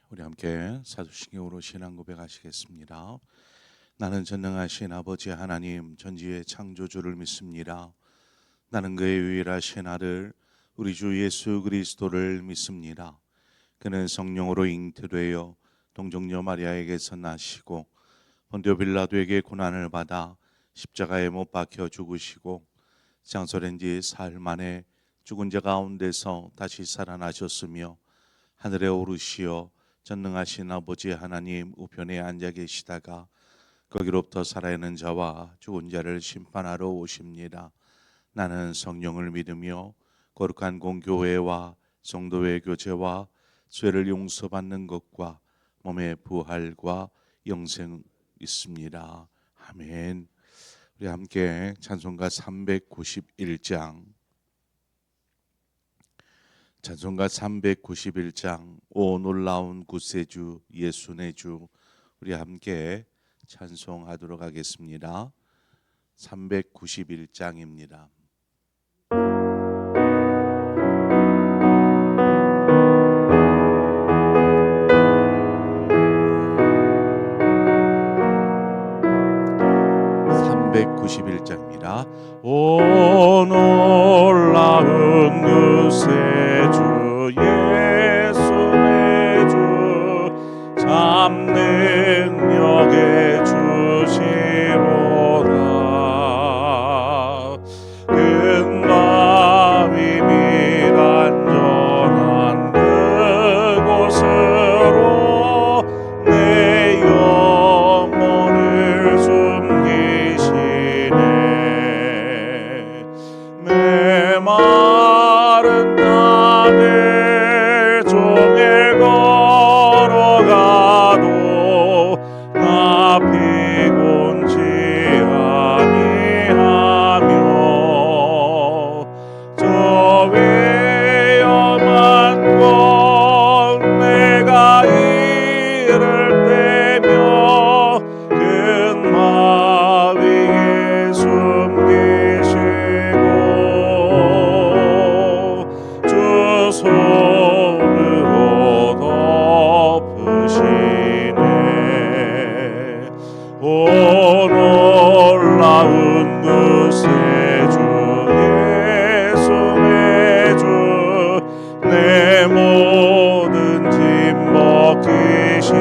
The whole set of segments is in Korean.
우리 함께 사도신경으로 신앙 고백하시겠습니다. 나는 전능하신 아버지 하나님 전지의 창조주를 믿습니다. 나는 그의 유일하신 아들 우리 주 예수 그리스도를 믿습니다. 그는 성령으로 잉태되어 동정녀 마리아에게서 나시고 본디오 빌라도에게 고난을 받아 십자가에 못 박혀 죽으시고 장설한 지 사흘 만에 죽은 자 가운데서 다시 살아나셨으며 하늘에 오르시어 전능하신 아버지 하나님 우편에 앉아 계시다가 거기로부터 살아있는 자와 죽은 자를 심판하러 오십니다. 나는 성령을 믿으며 거룩한 공교회와 성도의 교제와 죄를 용서받는 것과 몸의 부활과 영생 있습니다. 아멘. 우리 함께 찬송가 391장 찬송가 391장 오 놀라운 구세주 예수 내 주 우리 함께 찬송하도록 하겠습니다. 391장입니다. 오 놀라운 구세주 예수 내 주 참 능력의 주시로다. 근과 비밀 안전한 그곳으로 내 영혼을 숨기시네. 내 마른 땅을 종일 걸어가도 나 피곤치 아니하며 저 위험한 곳 내가 이를 때며 근마 위에 숨기시고 주 손으로 덮으시네. 오 놀라운 구세주 예수 내 주 내 모든 짐 벗기시네.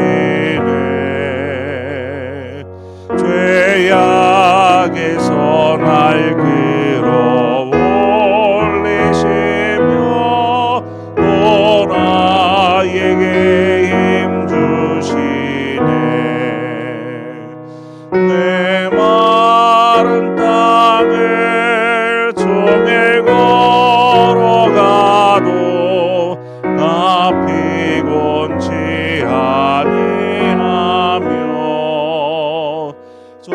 죄악에서 날 끌어올리시며 또 나에게 힘 주시네. 내 마른 땅을 종일 걸어가도 나 피곤치 아니하며 저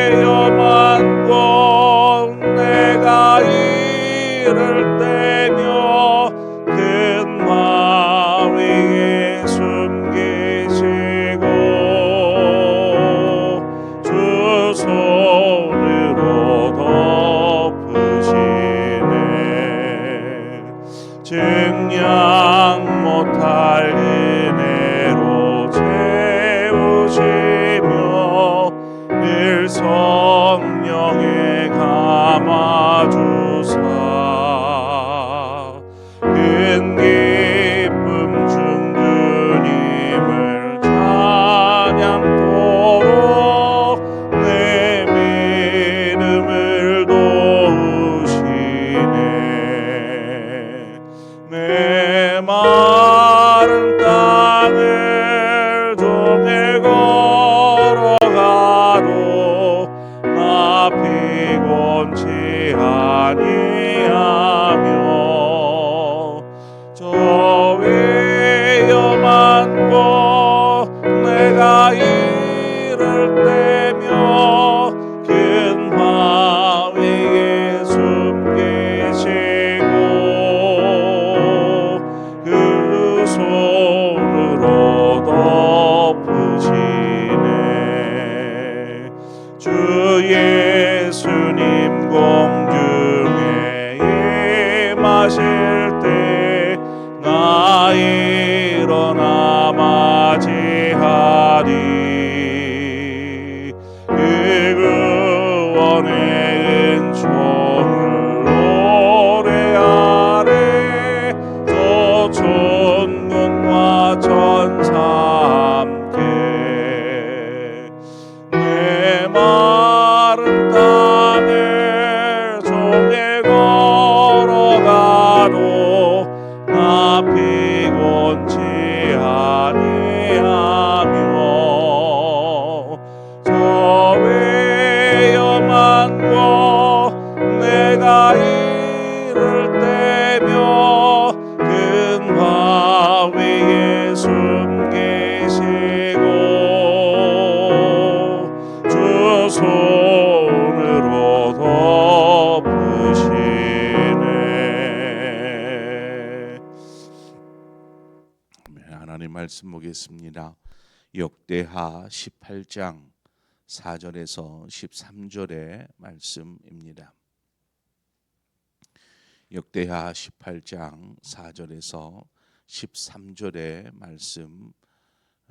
위험한 곳 내가 이를 때며 근마 위에 숨기시고 주 손으로 덮으시네. 증량 못할 은혜로 채우시며 늘 성령에 감아주사 큰 기쁨 중 주님을 찬양토록 내 믿음을 도우시네. 내 마른 땅을 종일 걸어가도 나 피곤치 아니하며 저 위험한 곳 내가 이를 때며 근마 위에 숨기시고 그 손으로 덮으시네. 주 예수님 공중에 임하실 때 나 일어 하나님 말씀 보겠습니다. 역대하 18장 4절에서 13절의 말씀입니다. 역대하 18장 4절에서 13절의 말씀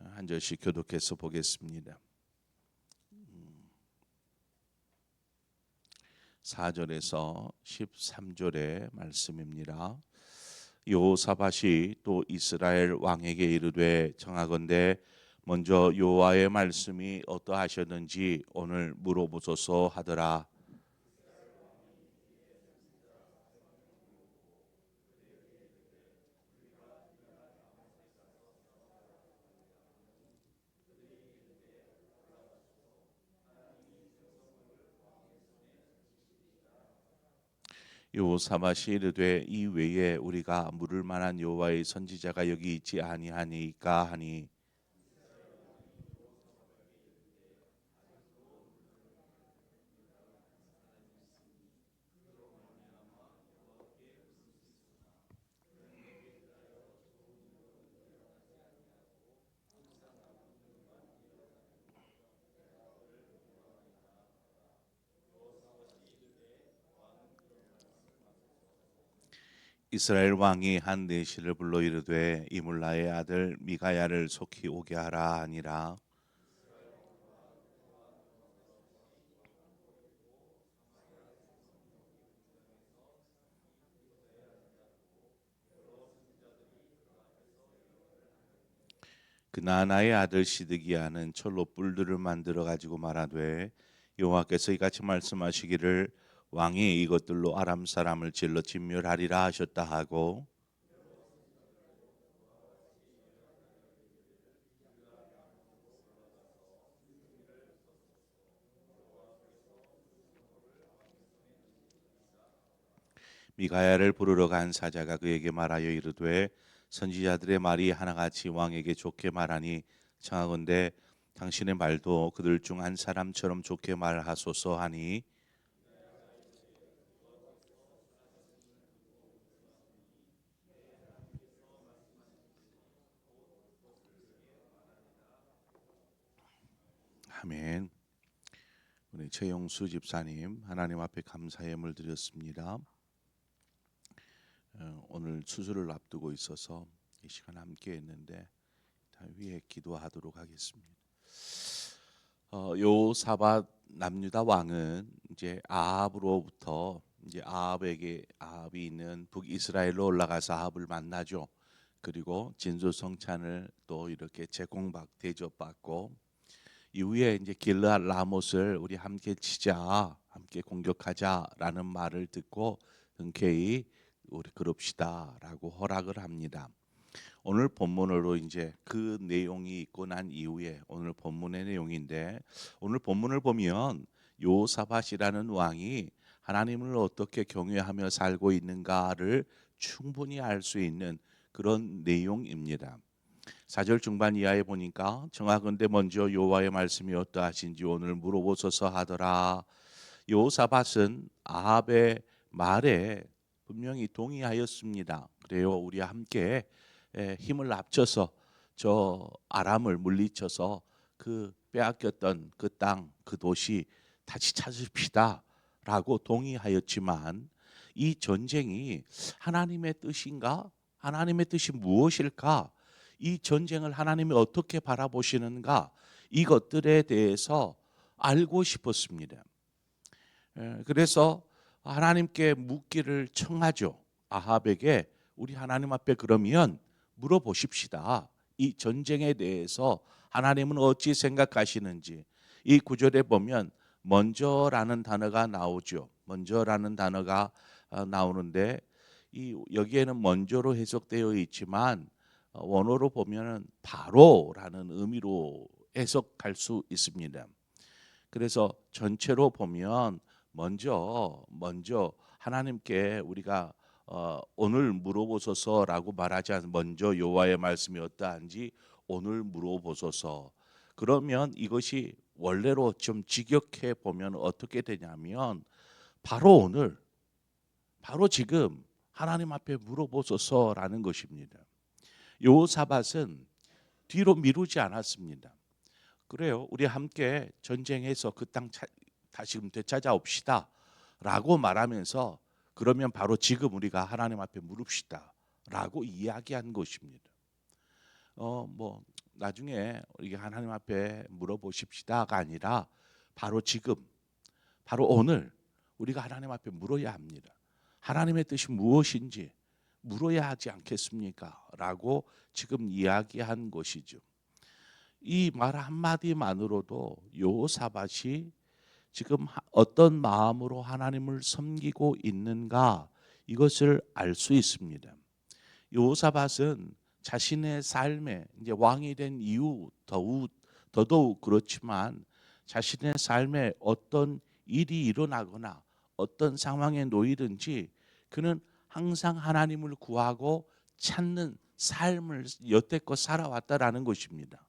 한 절씩 교독해서 보겠습니다. 4절에서 13절의 말씀입니다. 여호사밧이 또 이스라엘 왕에게 이르되 청하건대 먼저 여호와의 말씀이 어떠하셨는지 오늘 물어보소서 하더라. 여호사밧이 이르되 이 외에 우리가 물을 만한 여호와의 선지자가 여기 있지 아니하니까 하니 이스라엘 왕이 한 내시를 불러 이르되 이물라의 아들 미가야를 속히 오게 하라 하니라. 그나나의 아들 시드기야는 철로 뿔들을 만들어 가지고 말하되 여호와께서 이같이 말씀하시기를 왕이 이것들로 아람 사람을 질러 진멸하리라 하셨다 하고 미가야를 부르러 간 사자가 그에게 말하여 이르되 선지자들의 말이 하나같이 왕에게 좋게 말하니 청하건대 당신의 말도 그들 중 한 사람처럼 좋게 말하소서 하니 아멘. 우리 최영수 집사님 하나님 앞에 감사의 예물 드렸습니다. 오늘 수술을 앞두고 있어서 이 시간 함께 했는데 위에 기도하도록 하겠습니다. 여호사밧 남유다 왕은 이제 아합으로부터 이제 아합이 있는 북이스라엘로 올라가서 아합을 만나죠. 그리고 진수성찬을 또 이렇게 대접받고 이후에 이제 길르앗 라못을 우리 함께 치자, 함께 공격하자라는 말을 듣고 흔쾌히 우리 그럽시다라고 허락을 합니다. 오늘 본문으로 이제 그 내용이 있고 난 이후에 오늘 본문의 내용인데 오늘 본문을 보면 여호사밧이라는 왕이 하나님을 어떻게 경외하며 살고 있는가를 충분히 알 수 있는 그런 내용입니다. 4절 중반 이하에 보니까 청하건대 먼저 여호와의 말씀이 어떠하신지 오늘 물어보소서 하더라. 여호사밧은 아합의 말에 분명히 동의하였습니다. 그래요. 우리 함께 힘을 합쳐서 저 아람을 물리쳐서 그 빼앗겼던 그 땅, 그 도시 다시 찾읍시다라고 동의하였지만 이 전쟁이 하나님의 뜻인가? 하나님의 뜻이 무엇일까? 이 전쟁을 하나님이 어떻게 바라보시는가? 이것들에 대해서 알고 싶었습니다. 그래서 하나님께 묻기를 청하죠. 아합에게 우리 하나님 앞에 그러면 물어보십시다. 이 전쟁에 대해서 하나님은 어찌 생각하시는지. 이 구절에 보면 먼저라는 단어가 나오죠. 먼저라는 단어가 나오는데 여기에는 먼저로 해석되어 있지만 원어로 보면은 바로라는 의미로 해석할 수 있습니다. 그래서 전체로 보면 먼저 하나님께 우리가 오늘 물어보소서라고 말하지 않아서 먼저 여호와의 말씀이 어떠한지 오늘 물어보소서. 그러면 이것이 원래로 좀 직역해 보면 어떻게 되냐면 바로 오늘 바로 지금 하나님 앞에 물어보소서라는 것입니다. 여호사밧은 뒤로 미루지 않았습니다. 그래요. 우리 함께 전쟁해서 그 땅 다시금 되찾아옵시다 라고 말하면서 그러면 바로 지금 우리가 하나님 앞에 물읍시다 라고 이야기한 것입니다. 뭐 나중에 우리가 하나님 앞에 물어보십시다가 아니라 바로 지금, 바로 오늘 우리가 하나님 앞에 물어야 합니다. 하나님의 뜻이 무엇인지 물어야 하지 않겠습니까? 라고 지금 이야기한 것이죠. 이 말 한마디만으로도 여호사밧이 지금 어떤 마음으로 하나님을 섬기고 있는가 이것을 알 수 있습니다. 여호사밧은 자신의 삶에 이제 왕이 된 이후 더더욱 그렇지만 자신의 삶에 어떤 일이 일어나거나 어떤 상황에 놓이든지 그는 항상 하나님을 구하고 찾는 삶을 여태껏 살아왔다라는 것입니다.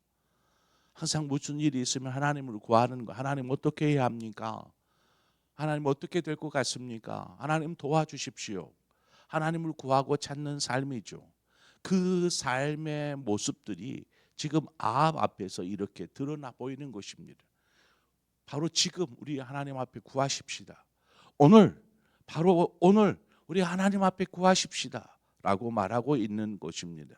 항상 무슨 일이 있으면 하나님을 구하는 거. 하나님 어떻게 해야 합니까? 하나님 어떻게 될 것 같습니까? 하나님 도와주십시오. 하나님을 구하고 찾는 삶이죠. 그 삶의 모습들이 지금 아합 앞에서 이렇게 드러나 보이는 것입니다. 바로 지금 우리 하나님 앞에 구하십시다. 오늘, 바로 오늘 우리 하나님 앞에 구하십시다 라고 말하고 있는 것입니다.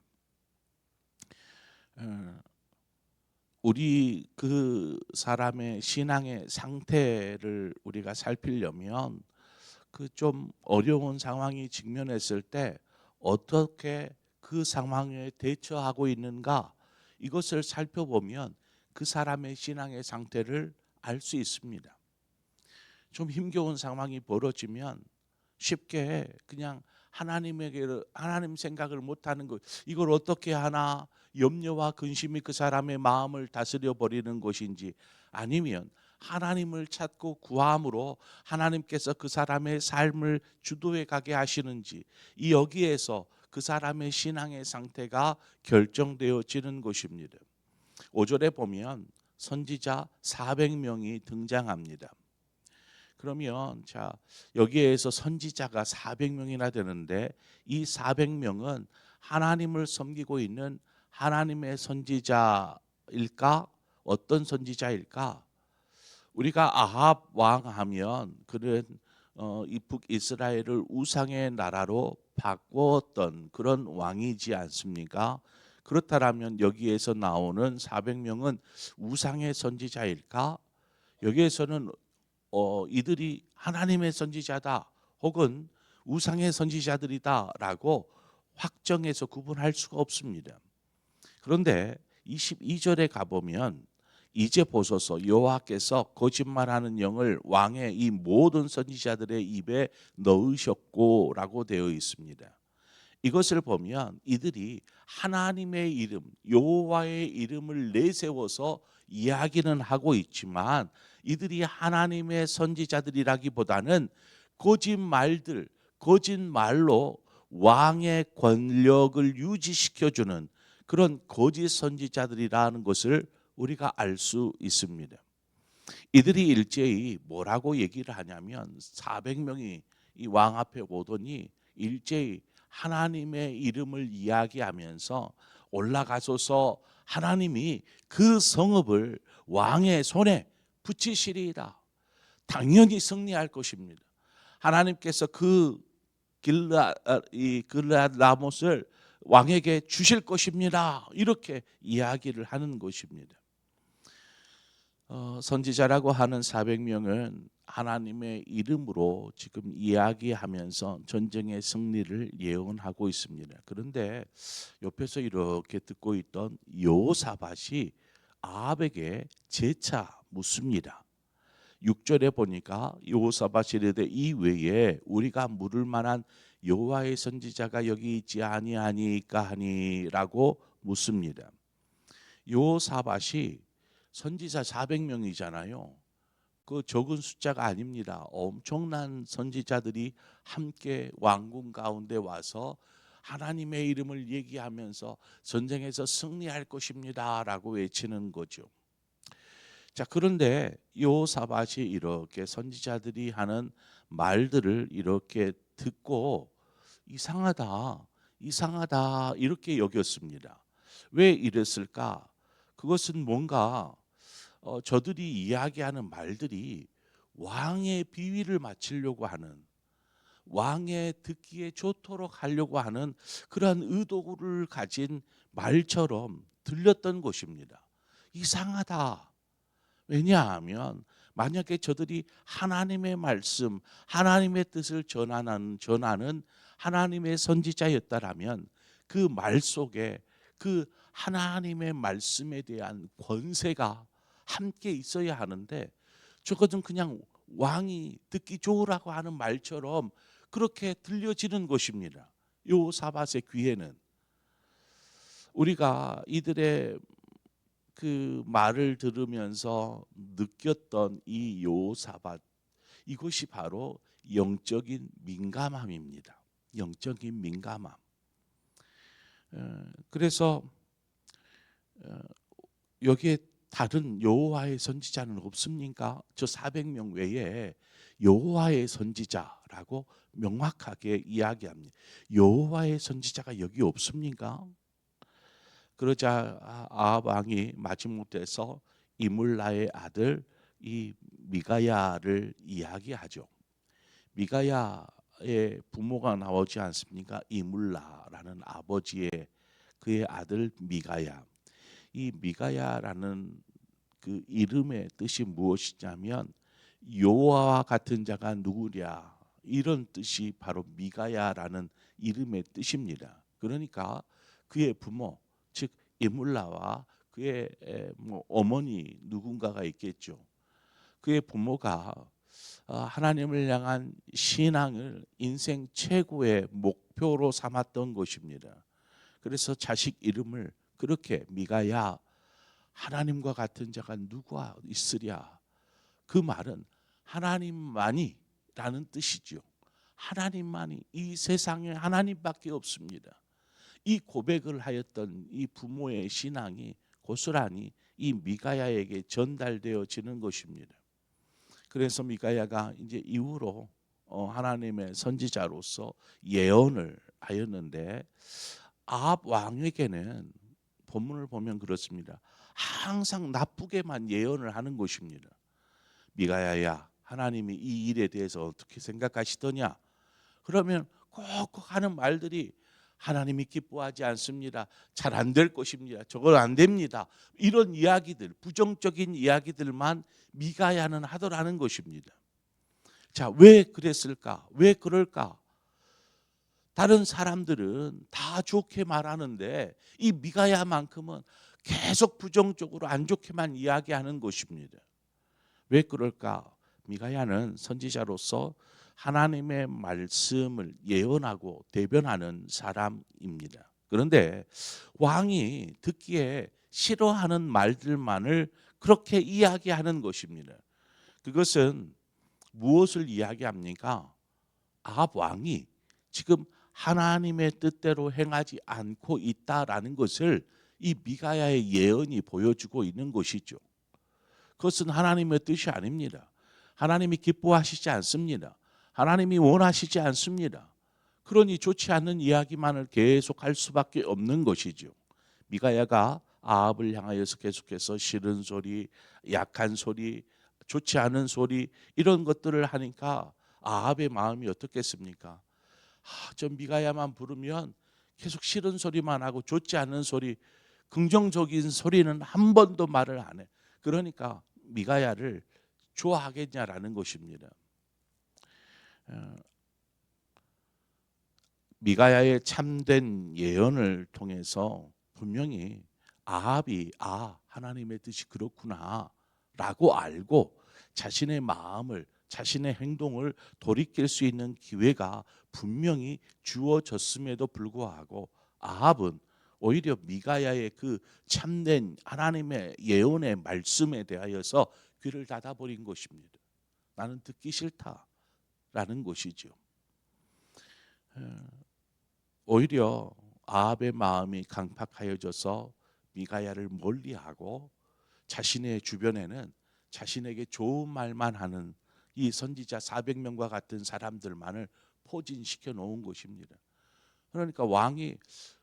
우리 그 사람의 신앙의 상태를 우리가 살피려면 그 좀 어려운 상황이 직면했을 때 어떻게 그 상황에 대처하고 있는가 이것을 살펴보면 그 사람의 신앙의 상태를 알 수 있습니다. 좀 힘겨운 상황이 벌어지면 쉽게 그냥 하나님 생각을 못하는 것, 이걸 어떻게 하나 염려와 근심이 그 사람의 마음을 다스려 버리는 것인지, 아니면 하나님을 찾고 구함으로 하나님께서 그 사람의 삶을 주도해 가게 하시는지, 이 여기에서 그 사람의 신앙의 상태가 결정되어지는 것입니다. 5절에 보면 선지자 400명이 등장합니다. 그러면 자, 여기에서 선지자가 400명이나 되는데 이 400명은 하나님을 섬기고 있는 하나님의 선지자일까? 어떤 선지자일까? 우리가 아합 왕 하면 그는 이 북이스라엘을 우상의 나라로 바꾸었던 그런 왕이지 않습니까? 그렇다면 여기에서 나오는 400명은 우상의 선지자일까? 여기에서는 이들이 하나님의 선지자다 혹은 우상의 선지자들이다라고 확정해서 구분할 수가 없습니다. 그런데 22절에 가보면 이제 보소서 여호와께서 거짓말하는 영을 왕의 이 모든 선지자들의 입에 넣으셨고 라고 되어 있습니다. 이것을 보면 이들이 하나님의 이름, 여호와의 이름을 내세워서 이야기는 하고 있지만 이들이 하나님의 선지자들이라기보다는 거짓말로 왕의 권력을 유지시켜주는 그런 거짓 선지자들이라는 것을 우리가 알 수 있습니다. 이들이 일제히 뭐라고 얘기를 하냐면 400명이 이 왕 앞에 오더니 일제히 하나님의 이름을 이야기하면서 올라가소서 하나님이 그 성읍을 왕의 손에 붙이시리이다. 당연히 승리할 것입니다. 하나님께서 그 길르앗 라못을 왕에게 주실 것입니다. 이렇게 이야기를 하는 것입니다. 선지자라고 하는 400명은 하나님의 이름으로 지금 이야기하면서 전쟁의 승리를 예언하고 있습니다. 그런데 옆에서 이렇게 듣고 있던 여호사밧이 아합에게 재차 묻습니다. 6절에 보니까 여호사밧이 이르되 이 외에 우리가 물을 만한 여호와의 선지자가 여기 있지 아니하니까 하니라고 묻습니다. 여호사밧이 선지자 400명이잖아요. 그 적은 숫자가 아닙니다. 엄청난 선지자들이 함께 왕궁 가운데 와서 하나님의 이름을 얘기하면서 전쟁에서 승리할 것입니다라고 외치는 거죠. 자, 그런데 여호사밧이 이렇게 선지자들이 하는 말들을 이렇게 듣고 이상하다. 이상하다 이렇게 여겼습니다. 왜 이랬을까? 그것은 뭔가 저들이 이야기하는 말들이 왕의 비위를 맞추려고 하는, 왕의 듣기에 좋도록 하려고 하는 그러한 의도를 가진 말처럼 들렸던 것입니다. 이상하다. 왜냐하면 만약에 저들이 하나님의 말씀, 하나님의 뜻을 전하는 하나님의 선지자였다라면 그 말 속에 그 하나님의 말씀에 대한 권세가 함께 있어야 하는데, 저것은 그냥 왕이 듣기 좋으라고 하는 말처럼 그렇게 들려지는 것입니다. 요사밧의 귀에는. 우리가 이들의 그 말을 들으면서 느꼈던 이 요사밧, 이것이 바로 영적인 민감함입니다. 영적인 민감함. 그래서 여기에 다른 여호와의 선지자는 없습니까? 저 400명 외에 여호와의 선지자라고 명확하게 이야기합니다. 여호와의 선지자가 여기 없습니까? 그러자 아합 왕이 마지못해서 이물라의 아들 이 미가야를 이야기하죠. 미가야의 부모가 나오지 않습니까? 이물라라는 아버지의 그의 아들 미가야. 이 미가야라는 그 이름의 뜻이 무엇이냐면 여호와와 같은 자가 누구랴, 이런 뜻이 바로 미가야라는 이름의 뜻입니다. 그러니까 그의 부모, 즉 이물라와 그의 어머니 누군가가 있겠죠. 그의 부모가 하나님을 향한 신앙을 인생 최고의 목표로 삼았던 것입니다. 그래서 자식 이름을 그렇게 미가야, 하나님과 같은 자가 누가 있으랴. 그 말은 하나님만이 라는 뜻이죠. 하나님만이, 이 세상에 하나님밖에 없습니다. 이 고백을 하였던 이 부모의 신앙이 고스란히 이 미가야에게 전달되어지는 것입니다. 그래서 미가야가 이제 이후로 하나님의 선지자로서 예언을 하였는데, 아합 왕에게는 본문을 보면 그렇습니다. 항상 나쁘게만 예언을 하는 것입니다. 미가야야, 하나님이 이 일에 대해서 어떻게 생각하시더냐? 그러면 꼭꼭 하는 말들이 하나님이 기뻐하지 않습니다. 잘 안 될 것입니다. 저걸 안 됩니다. 이런 이야기들, 부정적인 이야기들만 미가야는 하더라는 것입니다. 자, 왜 그랬을까? 왜 그럴까? 다른 사람들은 다 좋게 말하는데 이 미가야만큼은 계속 부정적으로 안 좋게만 이야기하는 것입니다. 왜 그럴까? 미가야는 선지자로서 하나님의 말씀을 예언하고 대변하는 사람입니다. 그런데 왕이 듣기에 싫어하는 말들만을 그렇게 이야기하는 것입니다. 그것은 무엇을 이야기합니까? 아합 왕이 지금 하나님의 뜻대로 행하지 않고 있다라는 것을 이 미가야의 예언이 보여주고 있는 것이죠. 그것은 하나님의 뜻이 아닙니다. 하나님이 기뻐하시지 않습니다. 하나님이 원하시지 않습니다. 그러니 좋지 않는 이야기만을 계속할 수밖에 없는 것이죠. 미가야가 아합을 향하여서 계속해서 싫은 소리, 약한 소리, 좋지 않은 소리, 이런 것들을 하니까 아합의 마음이 어떻겠습니까? 저 미가야만 부르면 계속 싫은 소리만 하고 좋지 않은 소리, 긍정적인 소리는 한 번도 말을 안 해. 그러니까 미가야를 좋아하겠냐라는 것입니다. 미가야의 참된 예언을 통해서 분명히 아합이 하나님의 뜻이 그렇구나라고 알고 자신의 마음을, 자신의 행동을 돌이킬 수 있는 기회가 분명히 주어졌음에도 불구하고 아합은 오히려 미가야의 그 참된 하나님의 예언의 말씀에 대하여서 귀를 닫아버린 것입니다. 나는 듣기 싫다라는 것이죠. 오히려 아합의 마음이 강팍하여져서 미가야를 멀리하고 자신의 주변에는 자신에게 좋은 말만 하는 이 선지자 400명과 같은 사람들만을 포진시켜 놓은 것입니다. 그러니까 왕이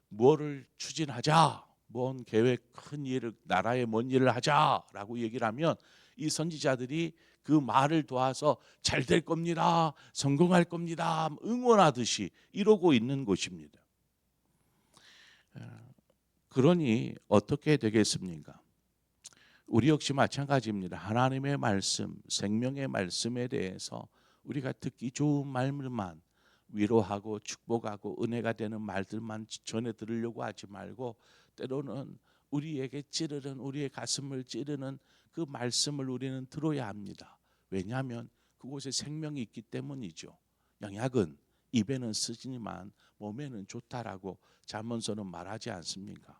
뭐를 추진하자, 뭔 계획, 큰 일을, 나라에 뭔 일을 하자라고 얘기를 하면 이 선지자들이 그 말을 도와서 잘 될 겁니다, 성공할 겁니다, 응원하듯이 이러고 있는 것입니다. 그러니 어떻게 되겠습니까? 우리 역시 마찬가지입니다. 하나님의 말씀, 생명의 말씀에 대해서 우리가 듣기 좋은 말들만, 위로하고 축복하고 은혜가 되는 말들만 전해 들으려고 하지 말고, 때로는 우리에게 찌르는, 우리의 가슴을 찌르는 그 말씀을 우리는 들어야 합니다. 왜냐하면 그곳에 생명이 있기 때문이죠. 양약은 입에는 쓰지만 몸에는 좋다라고 잠언서는 말하지 않습니까?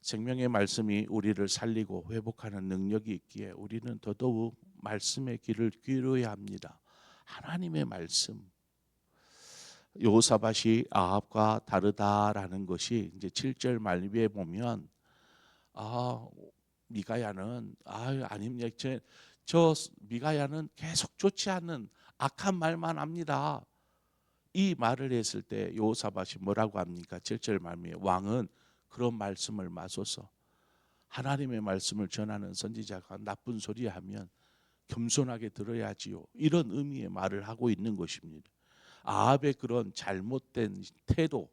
생명의 말씀이 우리를 살리고 회복하는 능력이 있기에 우리는 더더욱 말씀의 귀를 기울여야 합니다. 하나님의 말씀. 여호사밧이 아합과 다르다라는 것이 이제 7절 말미에 보면, 미가야는 아닙니다. 저 미가야는 계속 좋지 않은 악한 말만 합니다. 이 말을 했을 때 여호사밧이 뭐라고 합니까? 7절 말미에 왕은 그런 말씀을 마소서, 하나님의 말씀을 전하는 선지자가 나쁜 소리 하면 겸손하게 들어야지요, 이런 의미의 말을 하고 있는 것입니다. 아합의 그런 잘못된 태도,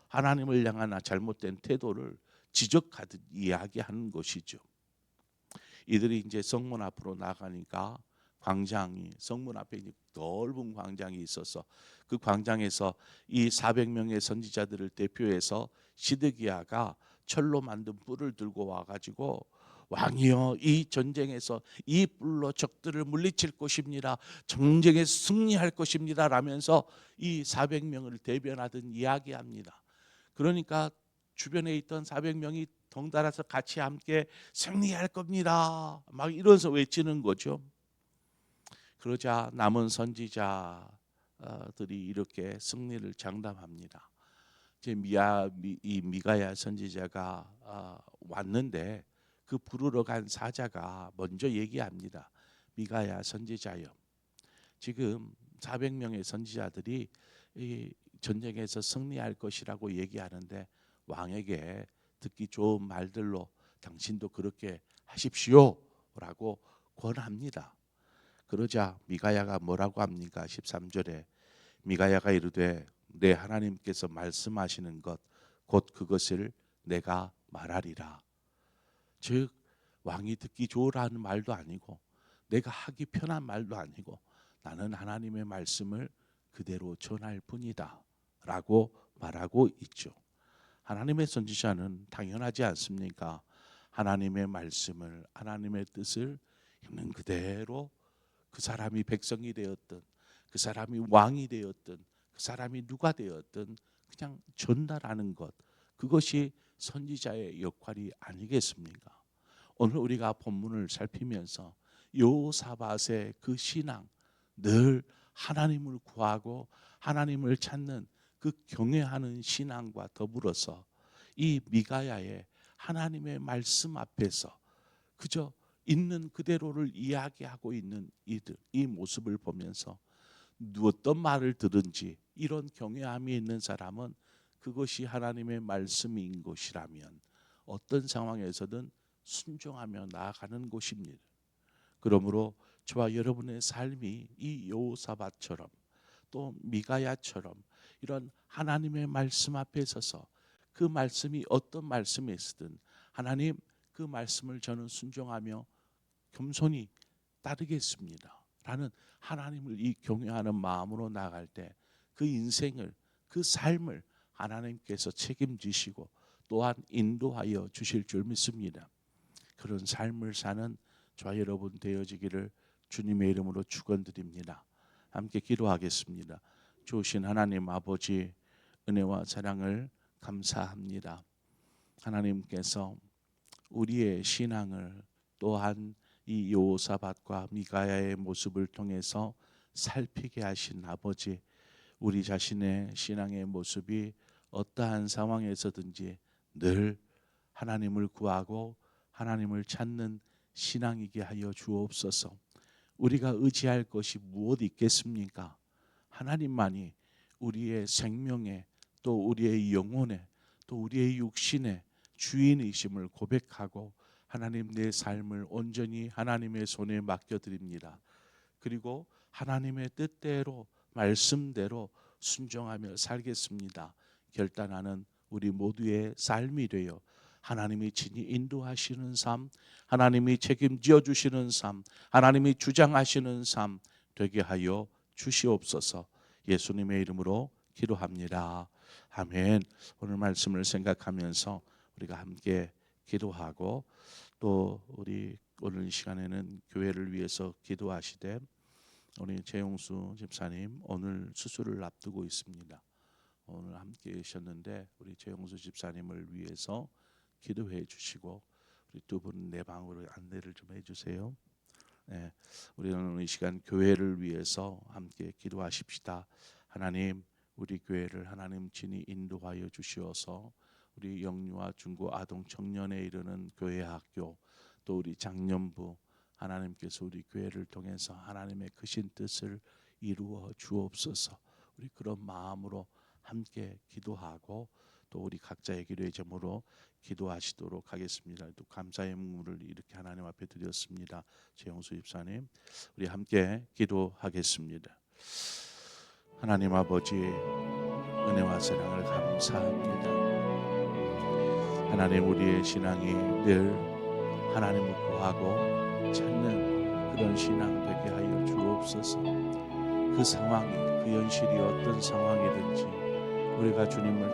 하나님을 향한 잘못된 태도를 지적하듯 이야기하는 것이죠. 이들이 이제 성문 앞으로 나가니까 광장이, 성문 앞에 넓은 광장이 있어서 그 광장에서 이 400명의 선지자들을 대표해서 시드기야가 철로 만든 뿔을 들고 와가지고, 왕이여, 이 전쟁에서 이 뿔로 적들을 물리칠 것입니다, 전쟁에 승리할 것입니다 라면서 이 400명을 대변하던 이야기합니다. 그러니까 주변에 있던 400명이 덩달아서 같이 함께 승리할 겁니다 막 이러면서 외치는 거죠. 그러자 남은 선지자들이 이렇게 승리를 장담합니다. 이제 미가야 선지자가 왔는데 그 부르러 간 사자가 먼저 얘기합니다. 미가야 선지자여, 지금 400명의 선지자들이 이 전쟁에서 승리할 것이라고 얘기하는데 왕에게 듣기 좋은 말들로 당신도 그렇게 하십시오라고 권합니다. 그러자 미가야가 뭐라고 합니까? 13절에 미가야가 이르되 내 하나님께서 말씀하시는 것 곧 그것을 내가 말하리라. 즉 왕이 듣기 좋으라는 말도 아니고 내가 하기 편한 말도 아니고 나는 하나님의 말씀을 그대로 전할 뿐이다 라고 말하고 있죠. 하나님의 선지자는 당연하지 않습니까? 하나님의 말씀을, 하나님의 뜻을 있는 그대로, 그 사람이 백성이 되었든 그 사람이 왕이 되었든 그 사람이 누가 되었든 그냥 전달하는 것, 그것이 선지자의 역할이 아니겠습니까? 오늘 우리가 본문을 살피면서 여호사밧의 그 신앙, 늘 하나님을 구하고 하나님을 찾는 그 경외하는 신앙과 더불어서 이 미가야의 하나님의 말씀 앞에서 그저 있는 그대로를 이야기하고 있는 이들, 이 모습을 보면서 어떤 말을 들은지 이런 경외함이 있는 사람은 그것이 하나님의 말씀인 것이라면 어떤 상황에서든 순종하며 나아가는 것입니다. 그러므로 저와 여러분의 삶이 이 여호사밧처럼 또 미가야처럼 이런 하나님의 말씀 앞에 서서 그 말씀이 어떤 말씀이었든 하나님, 그 말씀을 저는 순종하며 겸손히 따르겠습니다 라는 하나님을 이 경외하는 마음으로 나아갈 때 그 인생을, 그 삶을 하나님께서 책임지시고 또한 인도하여 주실 줄 믿습니다. 그런 삶을 사는 저와 여러분 되어지기를 주님의 이름으로 축원드립니다. 함께 기도하겠습니다. 주신 하나님 아버지, 은혜와 사랑을 감사합니다. 하나님께서 우리의 신앙을 또한 이 여호사밧과 미가야의 모습을 통해서 살피게 하신 아버지, 우리 자신의 신앙의 모습이 어떠한 상황에서든지 늘 하나님을 구하고 하나님을 찾는 신앙이게 하여 주옵소서. 우리가 의지할 것이 무엇 있겠습니까? 하나님만이 우리의 생명에 또 우리의 영혼에 또 우리의 육신의 주인이심을 고백하고 하나님 내 삶을 온전히 하나님의 손에 맡겨드립니다. 그리고 하나님의 뜻대로 말씀대로 순종하며 살겠습니다. 결단하는 우리 모두의 삶이 되어 하나님이 친히 인도하시는 삶, 하나님이 책임져 주시는 삶, 하나님이 주장하시는 삶 되게 하여 주시옵소서. 예수님의 이름으로 기도합니다. 아멘. 오늘 말씀을 생각하면서 우리가 함께 기도하고 또 우리 오늘 이 시간에는 교회를 위해서 기도하시되 우리 최용수 집사님 오늘 수술을 앞두고 있습니다. 오늘 함께 계셨는데 우리 최용수 집사님을 위해서 기도해 주시고 우리 두 분 내 방으로 안내를 좀 해주세요. 네, 우리는 이 시간 교회를 위해서 함께 기도하십시다. 하나님, 우리 교회를 하나님 친히 인도하여 주시어서 우리 영유아 중고 아동 청년에 이르는 교회 학교 또 우리 장년부 하나님께서 우리 교회를 통해서 하나님의 크신 뜻을 이루어 주옵소서. 우리 그런 마음으로 함께 기도하고 또 우리 각자의 기도의 제목으로 기도하시도록 하겠습니다. 또 감사의 문을 이렇게 하나님 앞에 드렸습니다. 최영수 집사님, 우리 함께 기도하겠습니다. 하나님 아버지 은혜와 사랑을 감사합니다. 하나님 우리의 신앙이 늘 하나님을 구하고 찾는 그런 신앙 되게 하여 주옵소서. 그 상황이 그 현실이 어떤 상황이든지 우리가 주님을